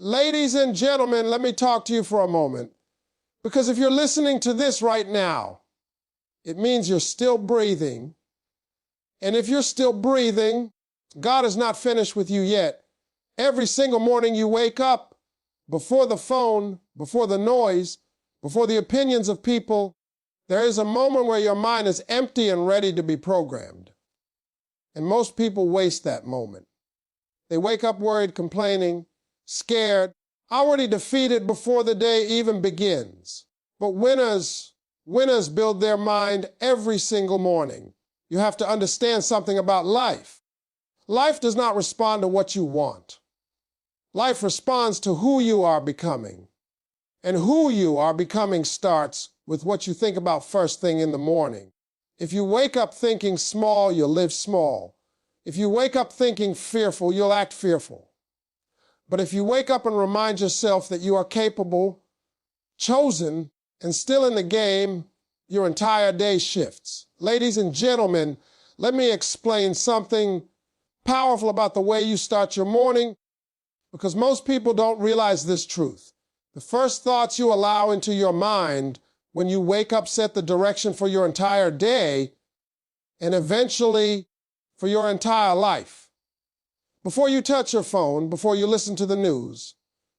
Ladies and gentlemen, let me talk to you for a moment. Because if you're listening to this right now, it means you're still breathing. And if you're still breathing, God is not finished with you yet. Every single morning you wake up, before the phone, before the noise, before the opinions of people, there is a moment where your mind is empty and ready to be programmed. And most people waste that moment. They wake up worried, complaining, scared, already defeated before the day even begins. But winners build their mind every single morning. You have to understand something about life. Life does not respond to what you want. Life responds to who you are becoming. And who you are becoming starts with what you think about first thing in the morning. If you wake up thinking small, you'll live small. If you wake up thinking fearful, you'll act fearful. But if you wake up and remind yourself that you are capable, chosen, and still in the game, your entire day shifts. Ladies and gentlemen, let me explain something powerful about the way you start your morning, because most people don't realize this truth. The first thoughts you allow into your mind when you wake up set the direction for your entire day and eventually for your entire life. Before you touch your phone, before you listen to the news,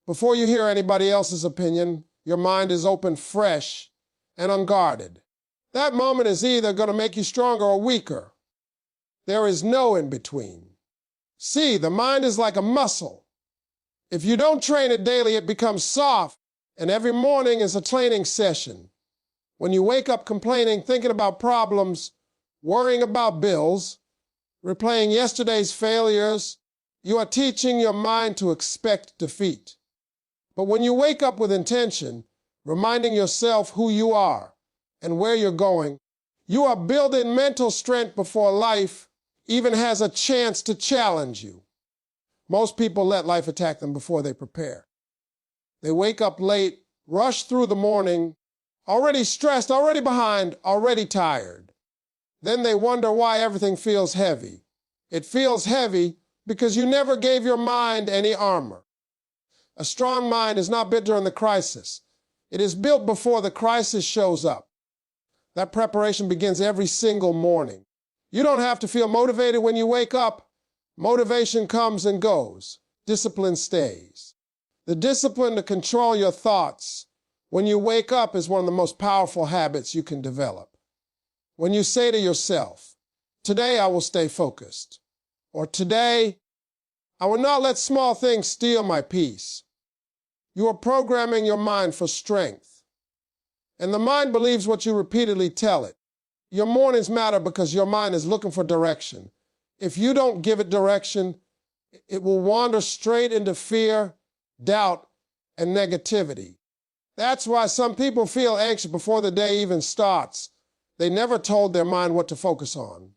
before you hear anybody else's opinion, your mind is open, fresh, and unguarded. That moment is either going to make you stronger or weaker. There is no in between. See, the mind is like a muscle. If you don't train it daily, it becomes soft, and every morning is a training session. When you wake up complaining, thinking about problems, worrying about bills, replaying yesterday's failures, you are teaching your mind to expect defeat. But when you wake up with intention, reminding yourself who you are and where you're going, you are building mental strength before life even has a chance to challenge you. Most people let life attack them before they prepare. They wake up late, rush through the morning, already stressed, already behind, already tired. Then they wonder why everything feels heavy. It feels heavy because you never gave your mind any armor. A strong mind is not built during the crisis. It is built before the crisis shows up. That preparation begins every single morning. You don't have to feel motivated when you wake up. Motivation comes and goes. Discipline stays. The discipline to control your thoughts when you wake up is one of the most powerful habits you can develop. When you say to yourself, "Today I will stay focused," or "Today I will not let small things steal my peace," you are programming your mind for strength. And the mind believes what you repeatedly tell it. Your mornings matter because your mind is looking for direction. If you don't give it direction, it will wander straight into fear, doubt, and negativity. That's why some people feel anxious before the day even starts. They never told their mind what to focus on.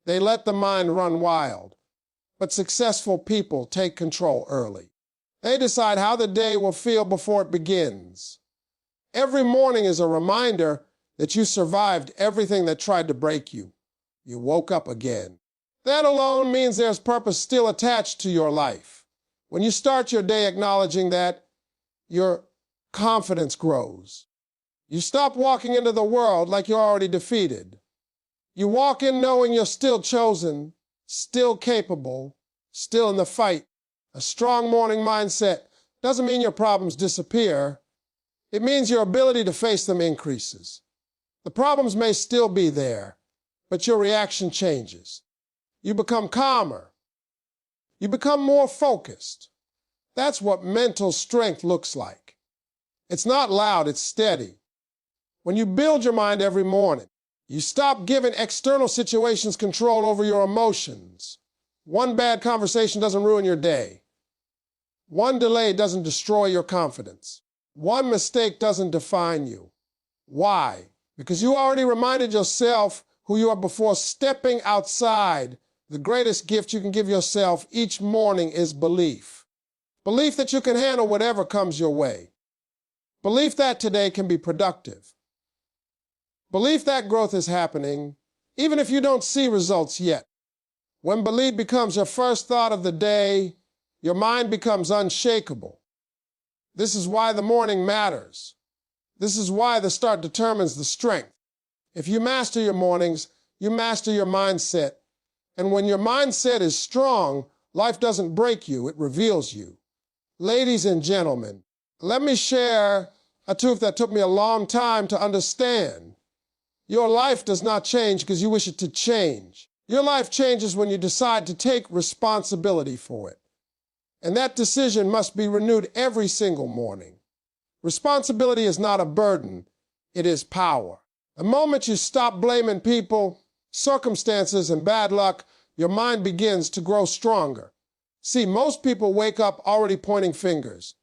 They let the mind run wild. But successful people take control early. They decide how the day will feel before it begins. Every morning is a reminder that you survived everything that tried to break you. You woke up again. That alone means there's purpose still attached to your life. When you start your day acknowledging that, your confidence grows. You stop walking into the world like you're already defeated. You walk in knowing you're still chosen, still capable, still in the fight. A strong morning mindset doesn't mean your problems disappear. It means your ability to face them increases. The problems may still be there, but your reaction changes. You become calmer. You become more focused. That's what mental strength looks like. It's not loud, it's steady. When you build your mind every morning, you stop giving external situations control over your emotions. One bad conversation doesn't ruin your day. One delay doesn't destroy your confidence. One mistake doesn't define you. Why? Because you already reminded yourself who you are before stepping outside. The greatest gift you can give yourself each morning is belief. Belief that you can handle whatever comes your way. Belief that today can be productive. Belief that growth is happening, even if you don't see results yet. When belief becomes your first thought of the day, Your mind becomes unshakable. This is why the morning matters. This is why the start determines the strength. If you master your mornings, you master your mindset. And when your mindset is strong, life doesn't break you, it reveals you. Ladies and gentlemen, let me share a truth that took me a long time to understand. Your life does not change because you wish it to change. Your life changes when you decide to take responsibility for it. And that decision must be renewed every single morning. Responsibility is not a burden, it is power. The moment you stop blaming people, circumstances, and bad luck, your mind begins to grow stronger. See, most people wake up already pointing fingers.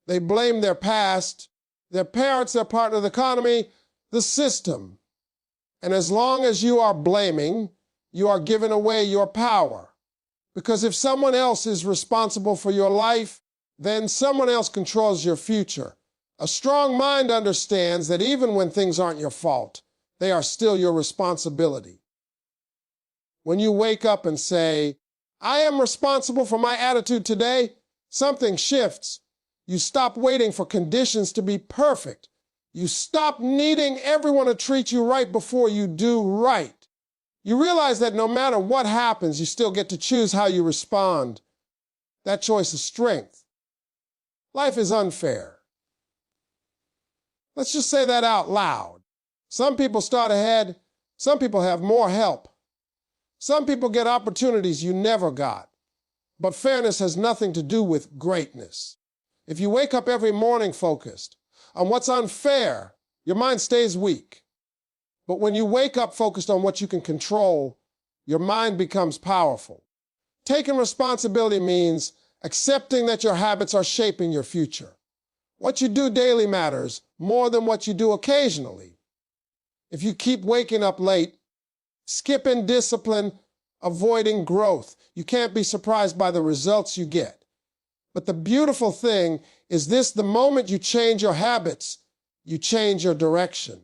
They blame their past, their parents, their partner, the economy, the system. And as long as you are blaming, you are giving away your power. Because if someone else is responsible for your life, then someone else controls your future. A strong mind understands that even when things aren't your fault, they are still your responsibility. When you wake up and say, I am responsible for my attitude today, something shifts. You stop waiting for conditions to be perfect. You stop needing everyone to treat you right before you do right. You realize that no matter what happens, you still get to choose how you respond. That choice is strength. Life is unfair. Let's just say that out loud. Some people start ahead. Some people have more help. Some people get opportunities you never got. But fairness has nothing to do with greatness. If you wake up every morning focused on what's unfair, your mind stays weak. But when you wake up focused on what you can control, your mind becomes powerful. Taking responsibility means accepting that your habits are shaping your future. What you do daily matters more than what you do occasionally. If you keep waking up late, skipping discipline, avoiding growth, you can't be surprised by the results you get. But the beautiful thing is this: the moment you change your habits, you change your direction.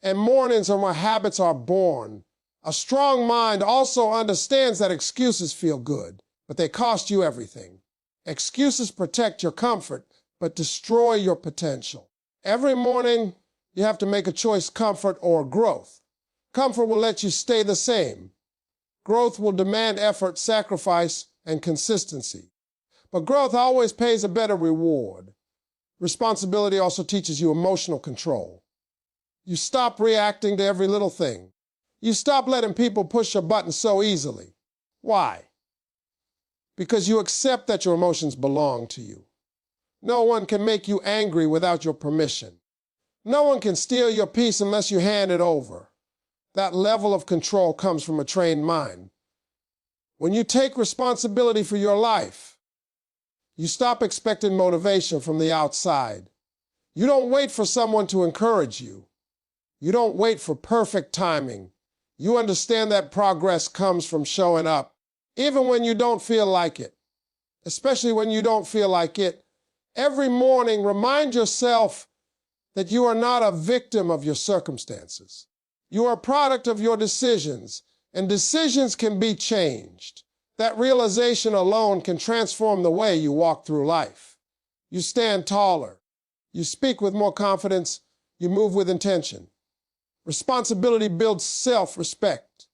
And mornings are where habits are born. A strong mind also understands that excuses feel good, but they cost you everything. Excuses protect your comfort, but destroy your potential. Every morning, you have to make a choice: comfort or growth. Comfort will let you stay the same. Growth will demand effort, sacrifice, and consistency. But growth always pays a better reward. Responsibility also teaches you emotional control. You stop reacting to every little thing. You stop letting people push your buttons so easily. Why? Because you accept that your emotions belong to you. No one can make you angry without your permission. No one can steal your peace unless you hand it over. That level of control comes from a trained mind. When you take responsibility for your life, you stop expecting motivation from the outside. You don't wait for someone to encourage you. You don't wait for perfect timing. You understand that progress comes from showing up, even when you don't feel like it. Especially when you don't feel like it. Every morning, remind yourself that you are not a victim of your circumstances. You are a product of your decisions, and decisions can be changed. That realization alone can transform the way you walk through life. You stand taller. You speak with more confidence. You move with intention. Responsibility builds self-respect.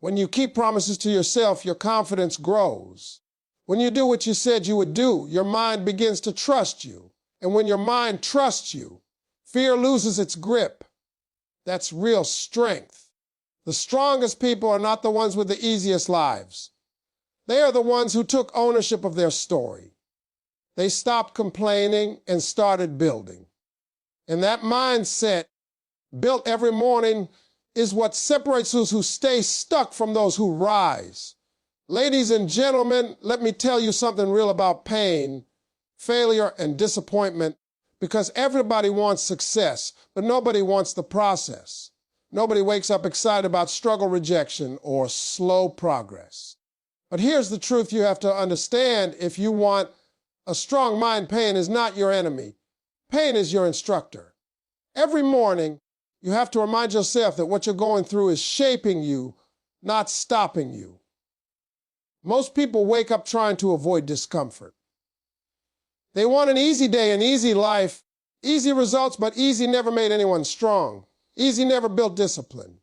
When you keep promises to yourself, your confidence grows. When you do what you said you would do, your mind begins to trust you. And when your mind trusts you, fear loses its grip. That's real strength. The strongest people are not the ones with the easiest lives. They are the ones who took ownership of their story. They stopped complaining and started building. And that mindset, built every morning, is what separates those who stay stuck from those who rise. Ladies and gentlemen, let me tell you something real about pain, failure, and disappointment, because everybody wants success, but nobody wants the process. Nobody wakes up excited about struggle, rejection, or slow progress. But here's the truth you have to understand if you want a strong mind. Pain is not your enemy. Pain is your instructor. Every morning, you have to remind yourself that what you're going through is shaping you, not stopping you. Most people wake up trying to avoid discomfort. They want an easy day, an easy life, easy results, but easy never made anyone strong. Easy never built discipline.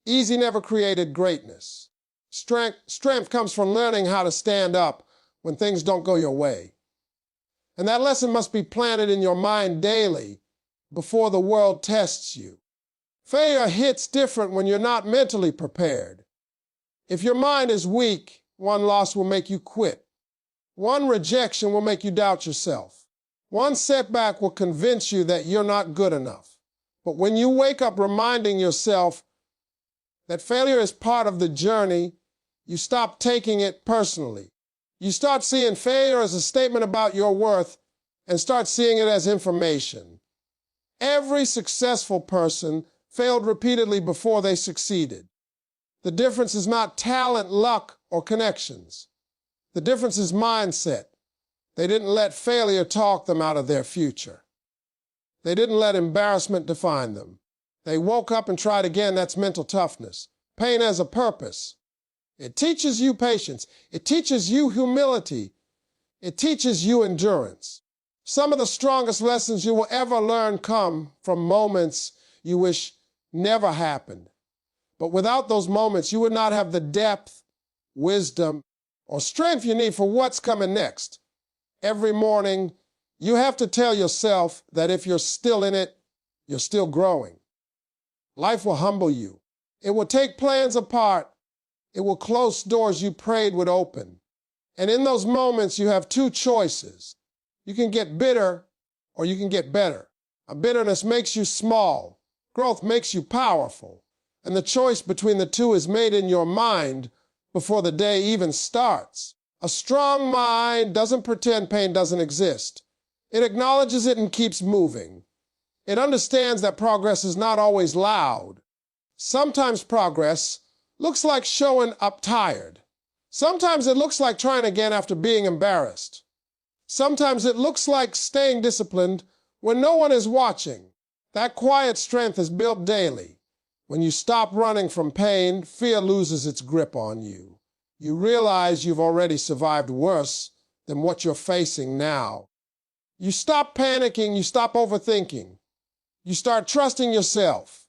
Easy never created greatness. Strength comes from learning how to stand up when things don't go your way. And that lesson must be planted in your mind daily before the world tests you. Failure hits different when you're not mentally prepared. If your mind is weak, one loss will make you quit. One rejection will make you doubt yourself. One setback will convince you that you're not good enough. But when you wake up reminding yourself that failure is part of the journey, you stop taking it personally. You start seeing failure as a statement about your worth and start seeing it as information. Every successful person failed repeatedly before they succeeded. The difference is not talent, luck, or connections. The difference is mindset. They didn't let failure talk them out of their future. They didn't let embarrassment define them. They woke up and tried again. That's mental toughness. Pain has a purpose. It teaches you patience. It teaches you humility. It teaches you endurance. Some of the strongest lessons you will ever learn come from moments you wish never happened. But without those moments, you would not have the depth, wisdom, or strength you need for what's coming next. Every morning, you have to tell yourself that if you're still in it, you're still growing. Life will humble you. It will take plans apart. It will close doors you prayed would open. And in those moments, you have two choices. You can get bitter or you can get better. A bitterness makes you small. Growth makes you powerful. And the choice between the two is made in your mind before the day even starts. A strong mind doesn't pretend pain doesn't exist. It acknowledges it and keeps moving. It understands that progress is not always loud. Sometimes progress looks like showing up tired. Sometimes it looks like trying again after being embarrassed. Sometimes it looks like staying disciplined when no one is watching. That quiet strength is built daily. When you stop running from pain, fear loses its grip on you. You realize you've already survived worse than what you're facing now. You stop panicking, you stop overthinking. You start trusting yourself.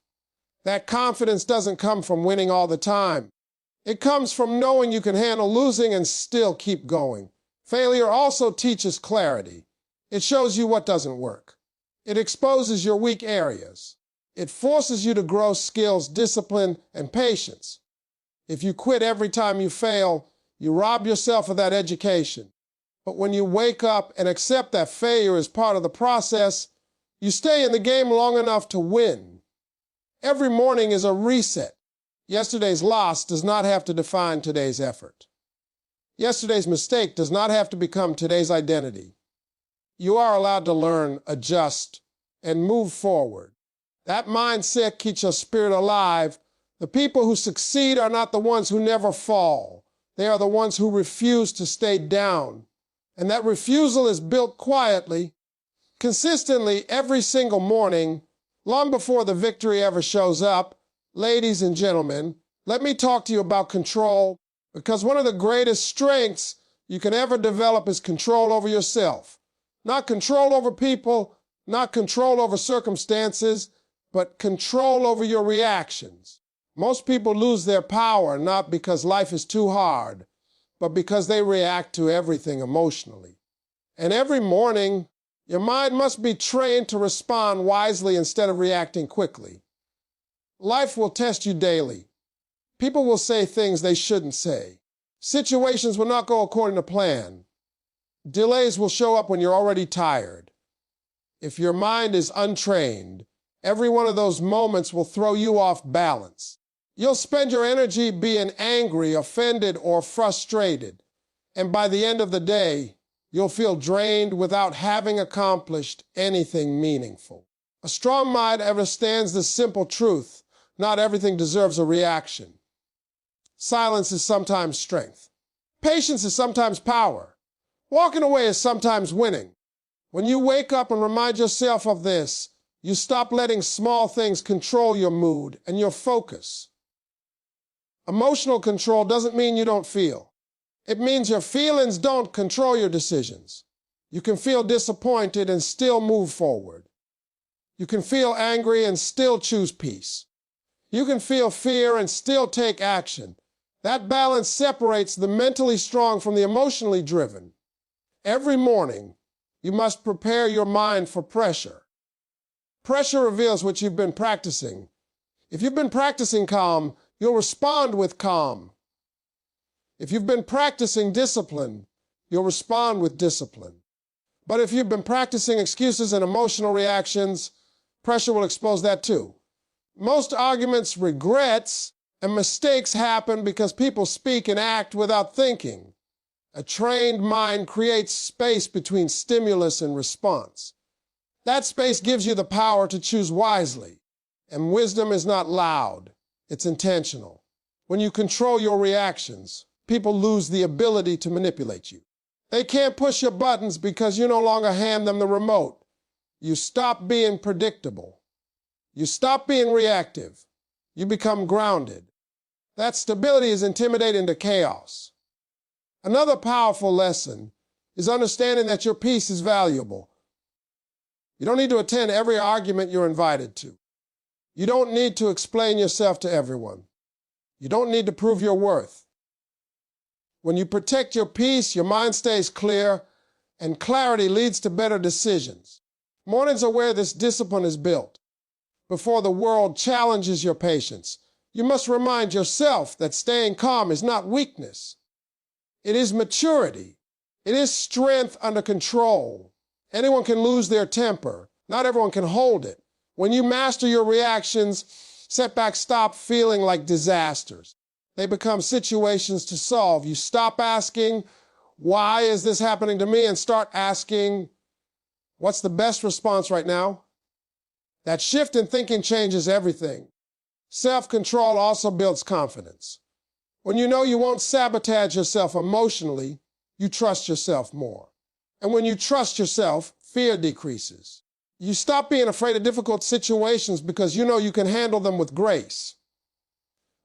That confidence doesn't come from winning all the time. It comes from knowing you can handle losing and still keep going. Failure also teaches clarity. It shows you what doesn't work. It exposes your weak areas. It forces you to grow skills, discipline, and patience. If you quit every time you fail, you rob yourself of that education. But when you wake up and accept that failure is part of the process, you stay in the game long enough to win. Every morning is a reset. Yesterday's loss does not have to define today's effort. Yesterday's mistake does not have to become today's identity. You are allowed to learn, adjust, and move forward. That mindset keeps your spirit alive. The people who succeed are not the ones who never fall. They are the ones who refuse to stay down. And that refusal is built quietly, consistently, every single morning, long before the victory ever shows up. Ladies and gentlemen, let me talk to you about control, because one of the greatest strengths you can ever develop is control over yourself. Not control over people, not control over circumstances, but control over your reactions. Most people lose their power not because life is too hard, but because they react to everything emotionally. And every morning, your mind must be trained to respond wisely instead of reacting quickly. Life will test you daily. People will say things they shouldn't say. Situations will not go according to plan. Delays will show up when you're already tired. If your mind is untrained, every one of those moments will throw you off balance. You'll spend your energy being angry, offended, or frustrated. And by the end of the day, you'll feel drained without having accomplished anything meaningful. A strong mind understands this simple truth. Not everything deserves a reaction. Silence is sometimes strength. Patience is sometimes power. Walking away is sometimes winning. When you wake up and remind yourself of this, you stop letting small things control your mood and your focus. Emotional control doesn't mean you don't feel. It means your feelings don't control your decisions. You can feel disappointed and still move forward. You can feel angry and still choose peace. You can feel fear and still take action. That balance separates the mentally strong from the emotionally driven. Every morning, you must prepare your mind for pressure. Pressure reveals what you've been practicing. If you've been practicing calm, you'll respond with calm. If you've been practicing discipline, you'll respond with discipline. But if you've been practicing excuses and emotional reactions, pressure will expose that too. Most arguments, regrets, and mistakes happen because people speak and act without thinking. A trained mind creates space between stimulus and response. That space gives you the power to choose wisely. And wisdom is not loud, it's intentional. When you control your reactions, people lose the ability to manipulate you. They can't push your buttons because you no longer hand them the remote. You stop being predictable. You stop being reactive. You become grounded. That stability is intimidating to chaos. Another powerful lesson is understanding that your peace is valuable. You don't need to attend every argument you're invited to. You don't need to explain yourself to everyone. You don't need to prove your worth. When you protect your peace, your mind stays clear, and clarity leads to better decisions. Mornings are where this discipline is built. Before the world challenges your patience, you must remind yourself that staying calm is not weakness. It is maturity. It is strength under control. Anyone can lose their temper. Not everyone can hold it. When you master your reactions, setbacks stop feeling like disasters. They become situations to solve. You stop asking, why is this happening to me? And start asking, what's the best response right now? That shift in thinking changes everything. Self-control also builds confidence. When you know you won't sabotage yourself emotionally, you trust yourself more. And when you trust yourself, fear decreases. You stop being afraid of difficult situations because you know you can handle them with grace.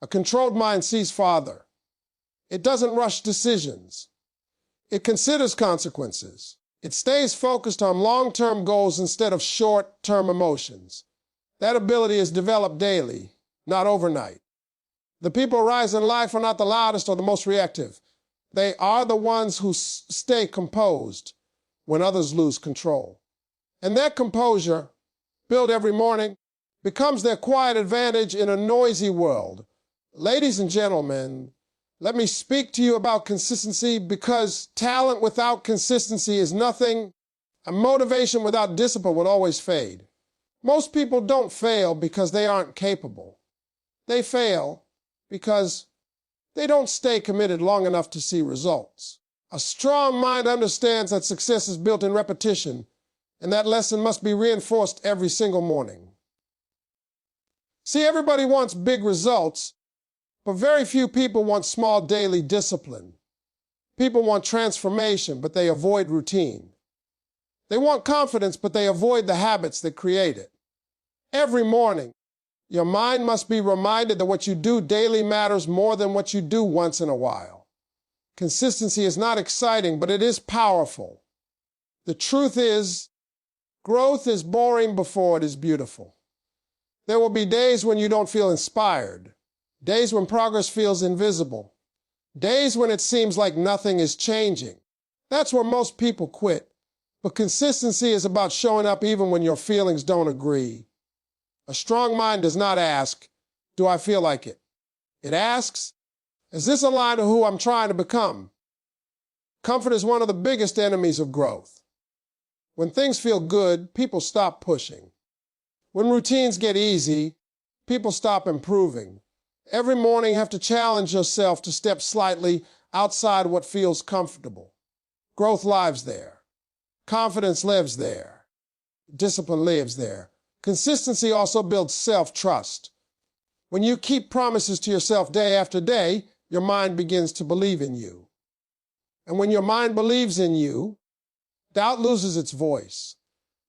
A controlled mind sees farther. It doesn't rush decisions. It considers consequences. It stays focused on long-term goals instead of short-term emotions. That ability is developed daily, not overnight. The people who rise in life are not the loudest or the most reactive. They are the ones who stay composed when others lose control. And that composure, built every morning, becomes their quiet advantage in a noisy world. Ladies and gentlemen, let me speak to you about consistency because talent without consistency is nothing, and motivation without discipline will always fade. Most people don't fail because they aren't capable. They fail because they don't stay committed long enough to see results. A strong mind understands that success is built in repetition, and that lesson must be reinforced every single morning. See, everybody wants big results, but very few people want small daily discipline. People want transformation, but they avoid routine. They want confidence, but they avoid the habits that create it. Every morning, your mind must be reminded that what you do daily matters more than what you do once in a while. Consistency is not exciting, but it is powerful. The truth is, growth is boring before it is beautiful. There will be days when you don't feel inspired, days when progress feels invisible, days when it seems like nothing is changing. That's where most people quit. But consistency is about showing up even when your feelings don't agree. A strong mind does not ask, do I feel like it? It asks, is this aligned to who I'm trying to become? Comfort is one of the biggest enemies of growth. When things feel good, people stop pushing. When routines get easy, people stop improving. Every morning you have to challenge yourself to step slightly outside what feels comfortable. Growth lives there. Confidence lives there. Discipline lives there. Consistency also builds self-trust. When you keep promises to yourself day after day, your mind begins to believe in you. And when your mind believes in you, doubt loses its voice.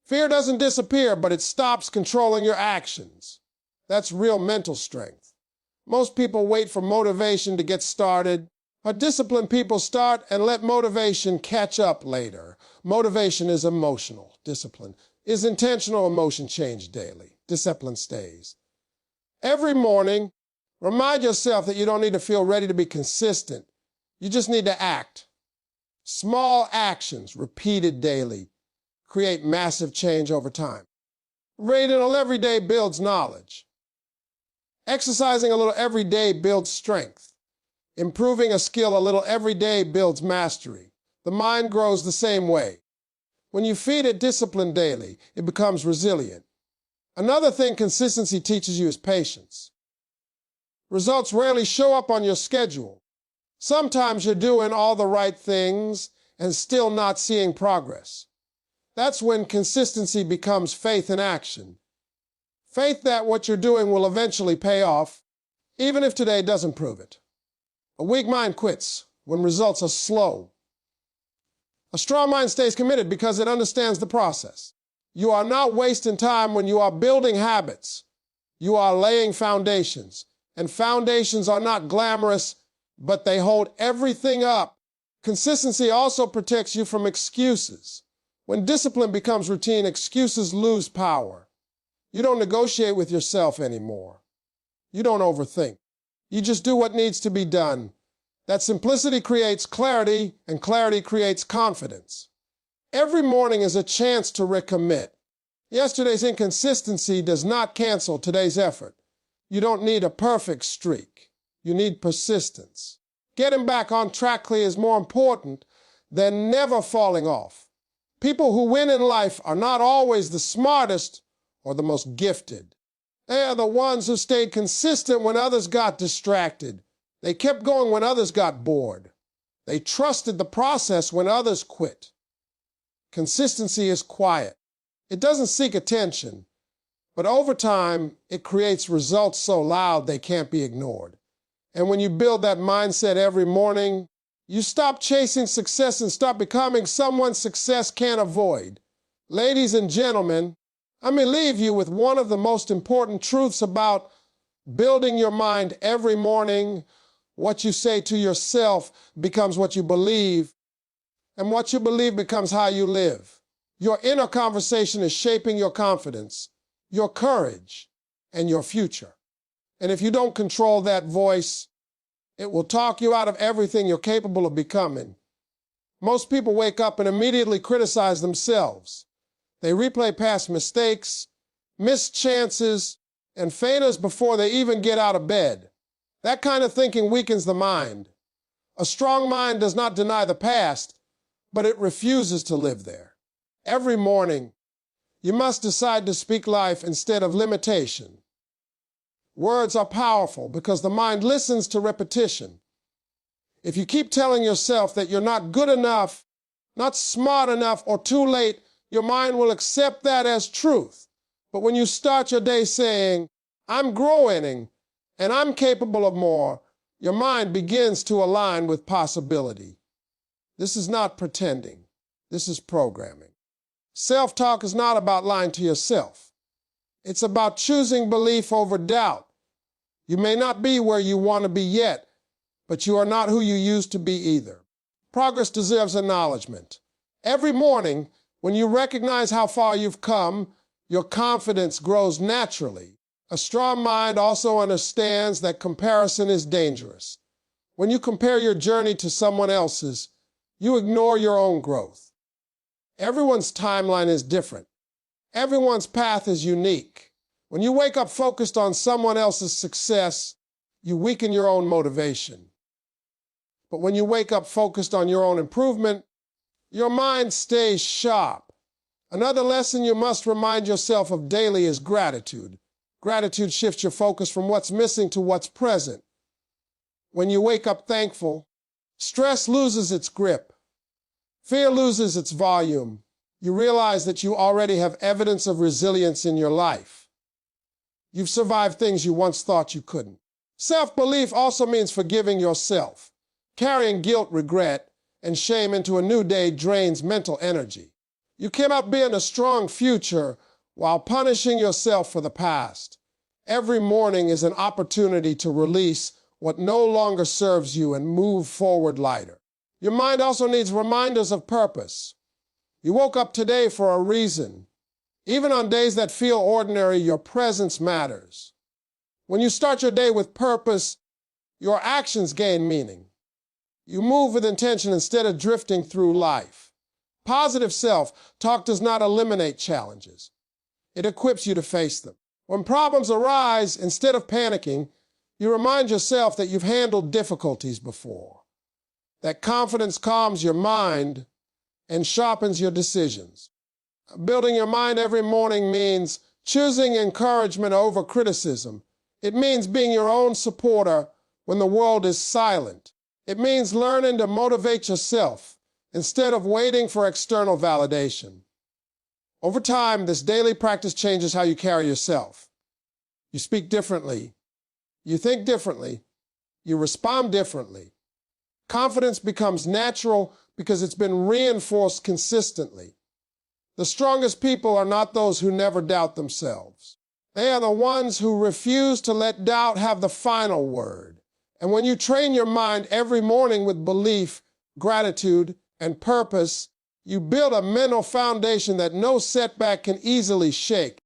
Fear doesn't disappear, but it stops controlling your actions. That's real mental strength. Most people wait for motivation to get started, But disciplined people start and let motivation catch up later. Motivation is emotional. Discipline is intentional. Emotion change daily. Discipline stays. Every morning, remind yourself that you don't need to feel ready to be consistent. You just need to act. Small actions repeated daily create massive change over time. Reading a little every day builds knowledge. Exercising a little every day builds strength. Improving a skill a little every day builds mastery. The mind grows the same way. When you feed it discipline daily, it becomes resilient. Another thing consistency teaches you is patience. Results rarely show up on your schedule. Sometimes you're doing all the right things and still not seeing progress. That's when consistency becomes faith in action. Faith that what you're doing will eventually pay off, even if today doesn't prove it. A weak mind quits when results are slow. A strong mind stays committed because it understands the process. You are not wasting time when you are building habits. You are laying foundations. And foundations are not glamorous, but they hold everything up. Consistency also protects you from excuses. When discipline becomes routine, excuses lose power. You don't negotiate with yourself anymore. You don't overthink. You just do what needs to be done. That simplicity creates clarity, and clarity creates confidence. Every morning is a chance to recommit. Yesterday's inconsistency does not cancel today's effort. You don't need a perfect streak. You need persistence. Getting back on track clear is more important than never falling off. People who win in life are not always the smartest or the most gifted. They are the ones who stayed consistent when others got distracted. They kept going when others got bored. They trusted the process when others quit. Consistency is quiet. It doesn't seek attention, but over time, it creates results so loud they can't be ignored. And when you build that mindset every morning, you stop chasing success and start becoming someone success can't avoid. Ladies and gentlemen, let me leave you with one of the most important truths about building your mind every morning. What you say to yourself becomes what you believe, and what you believe becomes how you live. Your inner conversation is shaping your confidence, your courage, and your future. And if you don't control that voice, it will talk you out of everything you're capable of becoming. Most people wake up and immediately criticize themselves. They replay past mistakes, missed chances, and failures before they even get out of bed. That kind of thinking weakens the mind. A strong mind does not deny the past, but it refuses to live there. Every morning, you must decide to speak life instead of limitation. Words are powerful because the mind listens to repetition. If you keep telling yourself that you're not good enough, not smart enough, or too late, your mind will accept that as truth. But when you start your day saying, I'm growing and I'm capable of more, your mind begins to align with possibility. This is not pretending. This is programming. Self-talk is not about lying to yourself. It's about choosing belief over doubt. You may not be where you want to be yet, but you are not who you used to be either. Progress deserves acknowledgement. Every morning, when you recognize how far you've come, your confidence grows naturally. A strong mind also understands that comparison is dangerous. When you compare your journey to someone else's, you ignore your own growth. Everyone's timeline is different. Everyone's path is unique. When you wake up focused on someone else's success, you weaken your own motivation. But when you wake up focused on your own improvement, your mind stays sharp. Another lesson you must remind yourself of daily is gratitude. Gratitude shifts your focus from what's missing to what's present. When you wake up thankful, stress loses its grip. Fear loses its volume. You realize that you already have evidence of resilience in your life. You've survived things you once thought you couldn't. Self-belief also means forgiving yourself. Carrying guilt, regret, and shame into a new day drains mental energy. You cannot be in a strong future while punishing yourself for the past. Every morning is an opportunity to release what no longer serves you and move forward lighter. Your mind also needs reminders of purpose. You woke up today for a reason. Even on days that feel ordinary, your presence matters. When you start your day with purpose, your actions gain meaning. You move with intention instead of drifting through life. Positive self-talk does not eliminate challenges. It equips you to face them. When problems arise, instead of panicking, you remind yourself that you've handled difficulties before. That confidence calms your mind and sharpens your decisions. Building your mind every morning means choosing encouragement over criticism. It means being your own supporter when the world is silent. It means learning to motivate yourself instead of waiting for external validation. Over time, this daily practice changes how you carry yourself. You speak differently. You think differently. You respond differently. Confidence becomes natural because it's been reinforced consistently. The strongest people are not those who never doubt themselves. They are the ones who refuse to let doubt have the final word. And when you train your mind every morning with belief, gratitude, and purpose, you build a mental foundation that no setback can easily shake.